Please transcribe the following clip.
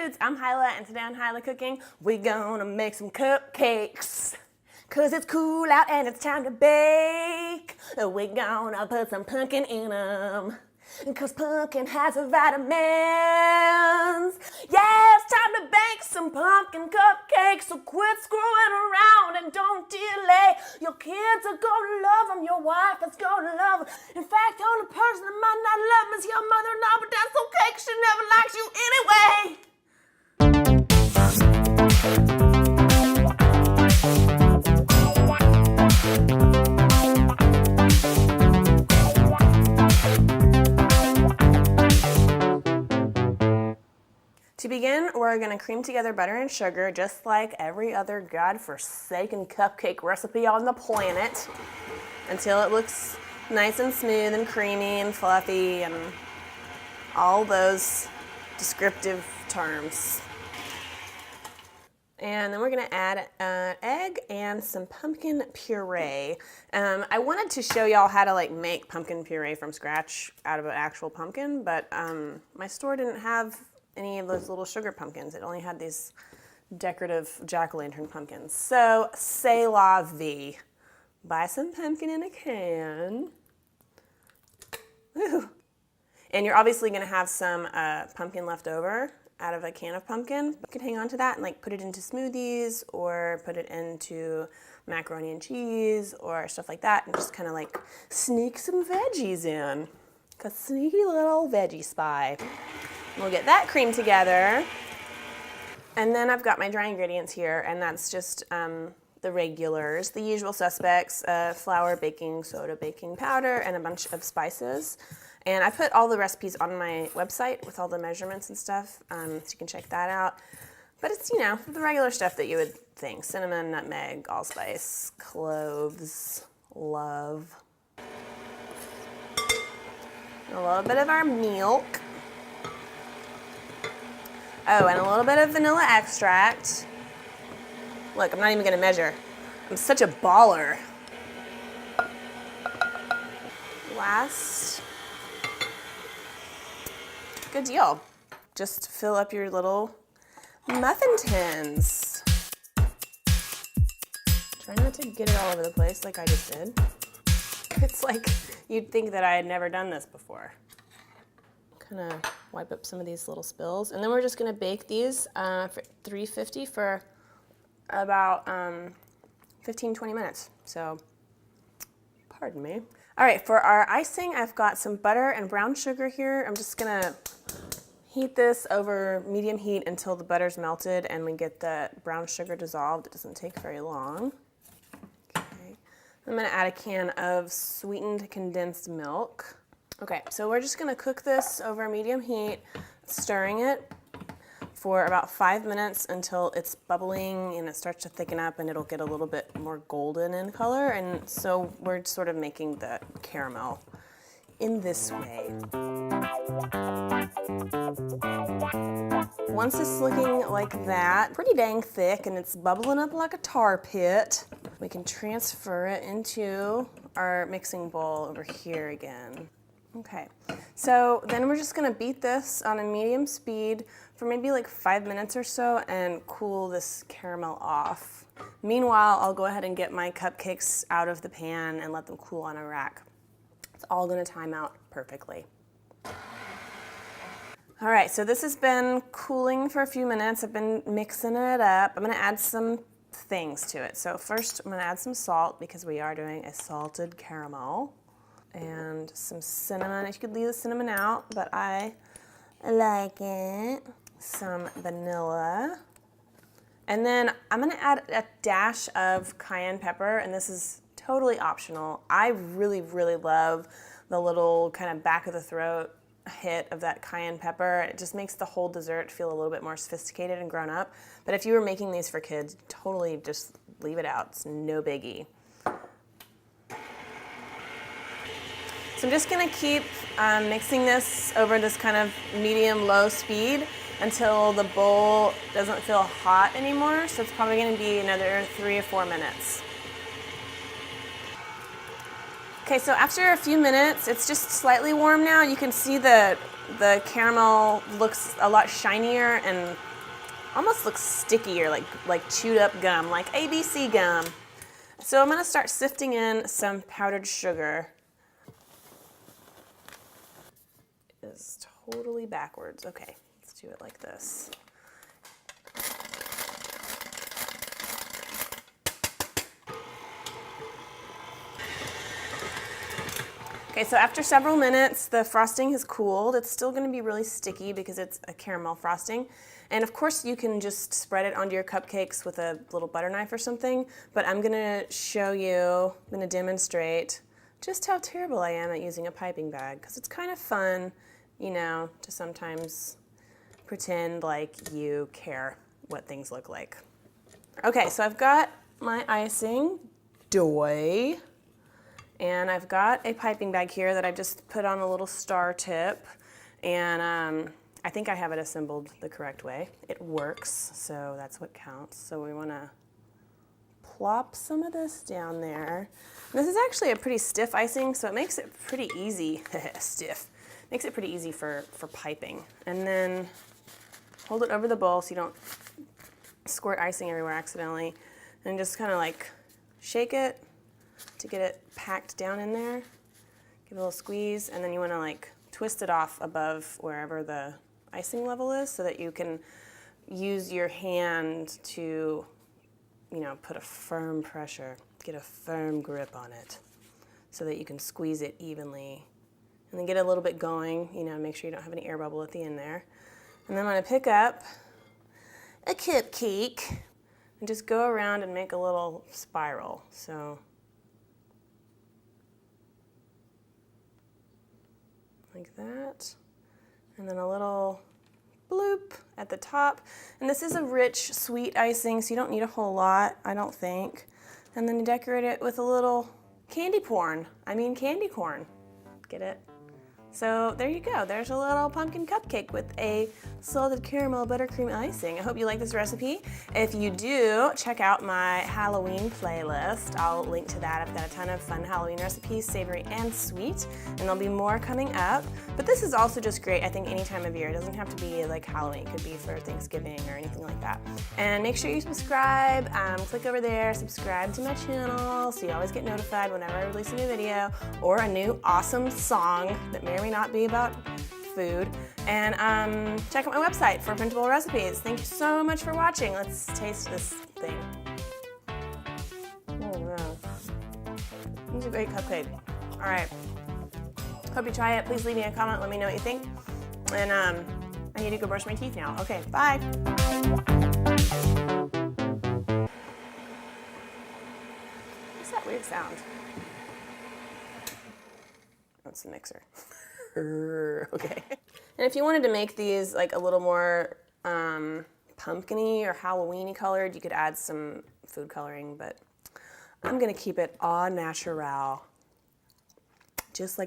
dudes, I'm Hilah, and today on Hilah Cooking, we're gonna make some cupcakes. Cause it's cool out and it's time to bake. We're gonna put some pumpkin in them. Cause pumpkin has vitamins. Yeah, it's time to bake some pumpkin cupcakes. So quit screwing around and don't delay. Your kids are gonna love them. Your wife is gonna love them. In fact, the only person that might not love them is your mother-in-law, but that's okay, 'cause she never likes you anyway. To begin, we're going to cream together butter and sugar just like every other godforsaken cupcake recipe on the planet until it looks nice and smooth and creamy and fluffy and all those descriptive terms. And then we're going to add an egg and some pumpkin puree. I wanted to show y'all how to make pumpkin puree from scratch out of an actual pumpkin, but my store didn't have any of those little sugar pumpkins. It only had these decorative jack-o'-lantern pumpkins. So, c'est la vie. Buy some pumpkin in a can. Ooh. And you're obviously gonna have some pumpkin left over out of a can of pumpkin. You can hang on to that and put it into smoothies or put it into macaroni and cheese or stuff like that and just kind of sneak some veggies in. 'Cause sneaky little veggie spy. We'll get that cream together. And then I've got my dry ingredients here, and that's just the regulars, the usual suspects, flour, baking soda, baking powder, and a bunch of spices. And I put all the recipes on my website with all the measurements and stuff, so you can check that out. But it's, the regular stuff that you would think. Cinnamon, nutmeg, allspice, cloves, love. A little bit of our milk. Oh, and a little bit of vanilla extract. Look, I'm not even gonna measure. I'm such a baller. Last. Good deal. Just fill up your little muffin tins. Try not to get it all over the place like I just did. It's like you'd think that I had never done this before. Kind of wipe up some of these little spills. And then we're just gonna bake these for 350 for about 15-20 minutes. So, pardon me. All right, for our icing, I've got some butter and brown sugar here. I'm just gonna heat this over medium heat until the butter's melted and we get the brown sugar dissolved. It doesn't take very long. Okay. I'm gonna add a can of sweetened condensed milk. Okay, so we're just gonna cook this over medium heat, stirring it for about 5 minutes until it's bubbling and it starts to thicken up and it'll get a little bit more golden in color. And so we're sort of making the caramel in this way. Once it's looking like that, pretty dang thick and it's bubbling up like a tar pit, we can transfer it into our mixing bowl over here again. Okay, so then we're just gonna beat this on a medium speed for maybe 5 minutes or so and cool this caramel off. Meanwhile, I'll go ahead and get my cupcakes out of the pan and let them cool on a rack. It's all gonna time out perfectly. All right, so this has been cooling for a few minutes. I've been mixing it up. I'm gonna add some things to it. So first, I'm gonna add some salt because we are doing a salted caramel. And some cinnamon. You could leave the cinnamon out, but I like it. Some vanilla. And then I'm gonna add a dash of cayenne pepper, and this is totally optional. I really, really love the little kind of back of the throat hit of that cayenne pepper. It just makes the whole dessert feel a little bit more sophisticated and grown up. But if you were making these for kids, totally just leave it out. It's no biggie. So I'm just gonna keep mixing this over this kind of medium-low speed until the bowl doesn't feel hot anymore. So it's probably gonna be another 3 or 4 minutes. Okay, so after a few minutes, it's just slightly warm now. You can see the caramel looks a lot shinier and almost looks sticky or like chewed up gum, like ABC gum. So I'm gonna start sifting in some powdered sugar. It is totally backwards. Okay, let's do it like this. Okay, so after several minutes, the frosting has cooled. It's still gonna be really sticky because it's a caramel frosting. And of course you can just spread it onto your cupcakes with a little butter knife or something, but I'm gonna show you, I'm gonna demonstrate just how terrible I am at using a piping bag, because it's kind of fun, you know, to sometimes pretend like you care what things look like. Okay, so I've got my icing dough. And I've got a piping bag here that I've just put on a little star tip, and I think I have it assembled the correct way. It works, so that's what counts. So we want to plop some of this down there. And this is actually a pretty stiff icing, so it makes it pretty easy, stiff, makes it pretty easy for piping. And then hold it over the bowl so you don't squirt icing everywhere accidentally, and just kind of like shake it to get it packed down in there. Give it a little squeeze, and then you want to like twist it off above wherever the icing level is so that you can use your hand to, you know, put a firm pressure, get a firm grip on it so that you can squeeze it evenly. And then get a little bit going, you know, make sure you don't have any air bubble at the end there. And then I'm going to pick up a cupcake and just go around and make a little spiral. So like that, and then a little bloop at the top. And this is a rich, sweet icing, so you don't need a whole lot, I don't think. And then you decorate it with a little candy corn. Get it? So there you go. There's a little pumpkin cupcake with a salted caramel buttercream icing. I hope you like this recipe. If you do, check out my Halloween playlist. I'll link to that. I've got a ton of fun Halloween recipes, savory and sweet, and there'll be more coming up. But this is also just great, I think, any time of year. It doesn't have to be like Halloween. It could be for Thanksgiving or anything like that. And make sure you subscribe. Click over there, subscribe to my channel so you always get notified whenever I release a new video or a new awesome song that may or may not be about food. And check out my website for printable recipes. Thank you so much for watching. Let's taste this thing. Oh no. It's a great cupcake. All right. Hope you try it. Please leave me a comment. Let me know what you think. And I need to go brush my teeth now. Okay, bye. What's that weird sound? That's the mixer. Okay. And if you wanted to make these like a little more pumpkin-y or Halloween-y colored, you could add some food coloring, but I'm gonna keep it au natural, just like